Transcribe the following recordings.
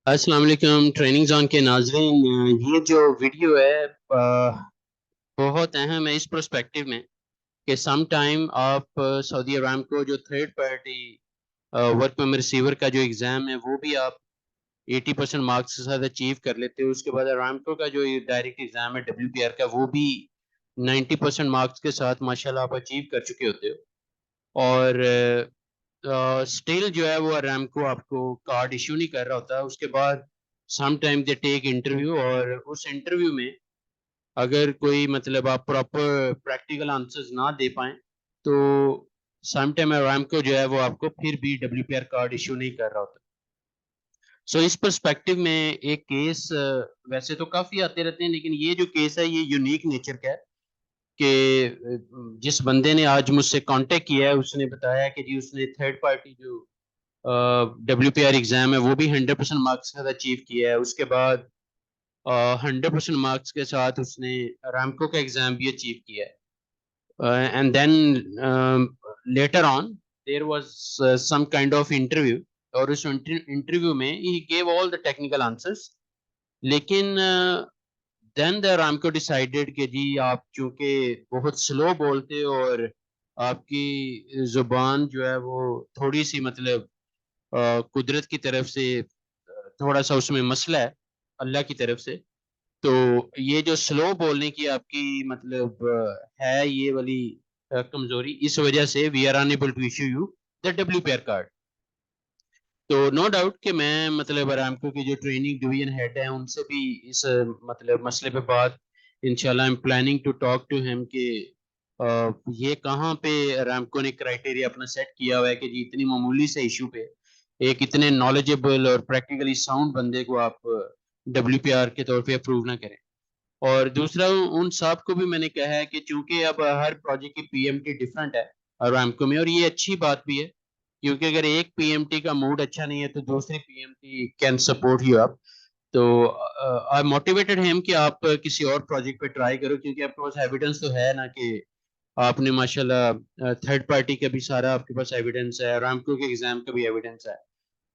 السلام علیکم training zone کے ناظرین، یہ جو ویڈیو ہے بہت اہم ہے اس پرسپیکٹو میں کہ سم ٹائم آپ سعودی ارامکو جو تھرڈ پارٹی ورک ممبر ریسیور کا جو ایگزام ہے وہ بھی آپ 80% مارکس کے ساتھ اچیو کر لیتے ہو. اس کے بعد ارامکو کا جو ڈائریکٹ ایگزام ہے WPR کا وہ بھی 90% مارکس کے ساتھ ماشاءاللہ آپ اچیو کر چکے ہوتے ہو. اور اسٹل جو ہے وہ ارامکو آپ کو کارڈ ایشو نہیں کر رہا ہوتا. اس کے بعد سم ٹائم دے ٹیک انٹرویو، اور اس انٹرویو میں اگر کوئی مطلب آپ پراپر پریکٹیکل آنسرز نہ دے پائیں تو سم ٹائم ارامکو جو ہے وہ آپ کو پھر بھی WPR کارڈ ایشو نہیں کر رہا ہوتا. سو اس پرسپیکٹو میں ایک کیس ویسے تو کافی آتے رہتے ہیں، لیکن یہ جو کیس ہے یہ یونیک نیچر کا ہے کہ جس بندے نے آج مجھ سے کانٹیکٹ کیا ہے اس نے بتایا کہ جی اس نے تھرڈ پارٹی جو WPR ایگزام ہے وہ بھی 100% مارکس کے ساتھ اچیو کیا ہے. اس کے بعد 100% مارکس کے ساتھ اس نے رامکو کا ایگزام بھی اچیو کیا ہے. And then later on there was some kind of interview, اور اس انٹرویو میں ہی gave all the technical answers. لیکن دین دا رامکو ڈیسائیڈڈ کہ جی آپ چونکہ بہت سلو بولتے ہو اور آپ کی زبان جو ہے وہ تھوڑی سی مطلب قدرت کی طرف سے تھوڑا سا اس میں مسئلہ ہے اللہ کی طرف سے، تو یہ جو سلو بولنے کی آپ کی مطلب ہے یہ والی کمزوری، اس وجہ سے we are unable to issue you the WPR card. تو نو ڈاؤٹ کہ میں مطلب ارامکو کی جو ٹریننگ ڈویژن ہیڈ ہیں ان سے بھی اس مطلب مسئلے پہ بات انشاءاللہ am planning to talk to him کہ یہ کہاں پہ ارامکو نے کرائٹیریا اپنا سیٹ کیا ہوا ہے کہ جی اتنی معمولی سے ایشو پہ ایک اتنے نالجبل اور پریکٹیکلی ساؤنڈ بندے کو آپ WPR کے طور پہ اپروو نہ کریں. اور دوسرا ان صاحب کو بھی میں نے کہا ہے کہ چونکہ اب ہر پروجیکٹ کی PMT ڈفرنٹ ہے ارامکو میں، اور یہ اچھی بات بھی ہے کیونکہ اگر ایک PMT کا موڈ اچھا نہیں ہے تو دوسری PMT can support you up. تو آئی موٹیویٹڈ ہیم کہ آپ کسی اور پروجیکٹ پہ ٹرائی کرو، کیونکہ آپ کے پاس ایویڈنس تو ہے نا کہ آپ نے ماشاءاللہ تھرڈ پارٹی کا بھی سارا آپ کے پاس ایویڈنس ہے، رامکو کے ایگزام کا بھی ایویڈنس ہے،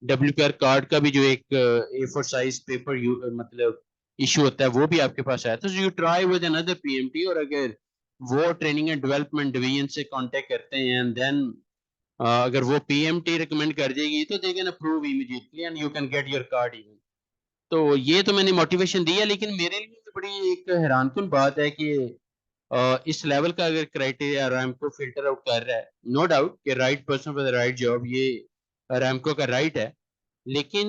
WPR کارڈ کا بھی جو ایک A4 سائز پیپر مطلب ایشو ہوتا ہے وہ بھی آپ کے پاس ہے. تو you try with another PMT، اور اگر وہ ٹریننگ اینڈ ڈیولپمنٹ ڈویژن سے کانٹیکٹ کرتے ہیں اینڈ دین اگر وہ PMT ریکمینڈ کر دے گی تو they can approve immediately and you can get your card even. تو یہ تو میں نے موٹیویشن دی ہے، لیکن میرے لیے تو بڑی ایک حیران کن بات ہے کہ اس لیول کا اگر کرائٹیریا رامکو فلٹر آؤٹ کر رہا ہے، نو ڈاؤٹ کہ right person for the right job یہ رامکو کا رائٹ ہے، لیکن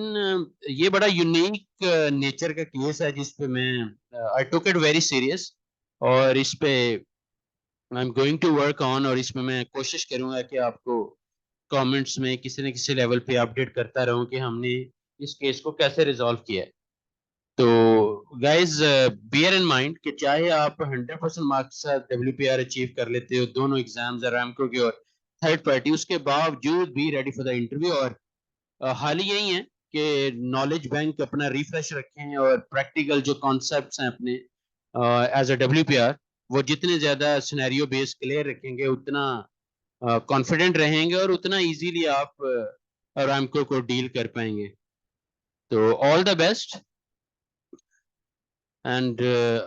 یہ بڑا یونیک نیچر کا کیس ہے جس پہ میں آئی ٹوک اٹ ویری سیریس، اور اس پہ I am going to work on, اور اس میں میں کوشش کروں گا کہ آپ کو کامنٹس میں کسی نہ کسی لیول پہ اپڈیٹ کرتا رہوں کہ ہم نے اس کیس کو کیسے ریزالو کیا ہے. تو گائز بیئر ان مائنڈ کہ چاہے آپ 100% مارکس WPR اچیو کر لیتے ہو دونوں ایگزامز رامکو کے اور تھرڈ پارٹی، اس کے باوجود بھی ریڈی فار دا انٹرویو. اور حال یہی ہے کہ نالج بینک اپنا ریفریش رکھیں اور پریکٹیکل جو کانسیپٹس ہیں اپنے ایز اے WPR وہ جتنے زیادہ سینیریو بیس کلیئر رکھیں گے اتنا کانفیڈنٹ رہیں گے اور اتنا ایزیلی آپ رامکو کو ڈیل کر پائیں گے. تو آل دا بیسٹ. اینڈ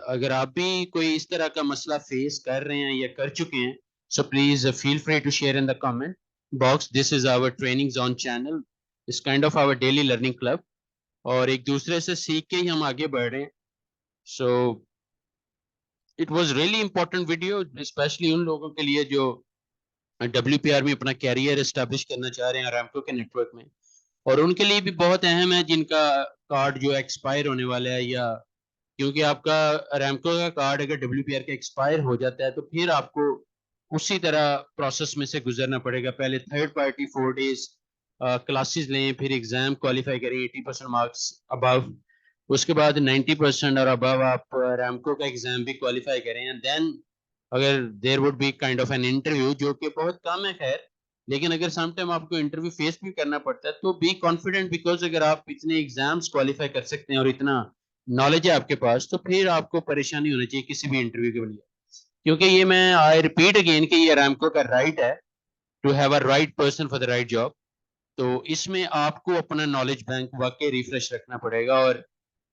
اگر آپ بھی کوئی اس طرح کا مسئلہ فیس کر رہے ہیں یا کر چکے ہیں so please feel free to share in the comment box. This is our training zone channel, اس kind of our daily learning club, اور ایک دوسرے سے سیکھ کے ہی ہم آگے بڑھ رہے ہیں. So it was really important video especially ان لوگوں کے لیے جو WPR میں اپنا کیریئر اسٹیبلش کرنا چاہ رہے ہیں رامکو کے نیٹ ورک میں، اور ان کے لیے بھی بہت اہم ہے جن کا کارڈ جو ایکسپائر ہونے والا ہے، یا کیونکہ آپ کا رامکو کا کارڈ اگر WPR کا ایکسپائر ہو جاتا ہے تو پھر آپ کو اسی طرح پروسیس میں سے گزرنا پڑے گا. پہلے تھرڈ پارٹی 4 days کلاسز لیں، پھر ایگزام کوالیفائی کریں 80% مارکس ابو، اس کے بعد 90% اور ابو آپ رامکو کا ایگزام بھی کوالیفائی کریں، اینڈ دین اگر there would be kind of an interview جو کہ بہت کم ہے خیر، لیکن اگر سم ٹائم آپ کو انٹرویو فیس بھی کرنا پڑتا ہے تو بی کانفیڈنٹ، بیکاز اگر آپ اتنے ایگزامس کوالیفائی کر سکتے ہیں اور اتنا نالج ہے آپ کے پاس تو پھر آپ کو پریشانی ہونا چاہیے کسی بھی انٹرویو کے لیے. کیونکہ یہ میں آئی ریپیٹ اگین کہ یہ رامکو کا رائٹ ہے to have a right person for the right job. تو اس میں آپ کو اپنا نالج بینک واقعی ریفریش رکھنا پڑے گا. اور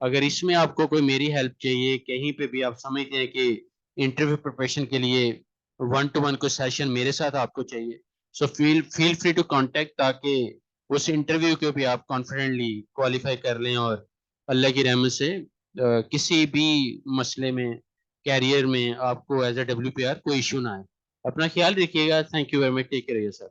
اگر اس میں آپ کو کوئی میری ہیلپ چاہیے, کہیں پہ بھی آپ سمجھتے ہیں کہ انٹرویو پریپریشن کے لیے 1-to-1 کوئی سیشن میرے ساتھ آپ کو چاہیے, سو فیل فری ٹو کانٹیکٹ, تاکہ اس انٹرویو کو بھی آپ کانفیڈنٹلی کوالیفائی کر لیں اور اللہ کی رحمت سے کسی بھی مسئلے میں کیریئر میں آپ کو ایز اے WPR کوئی ایشو نہ آئے. اپنا خیال رکھیے گا. Thank you very much. Take care. Sir.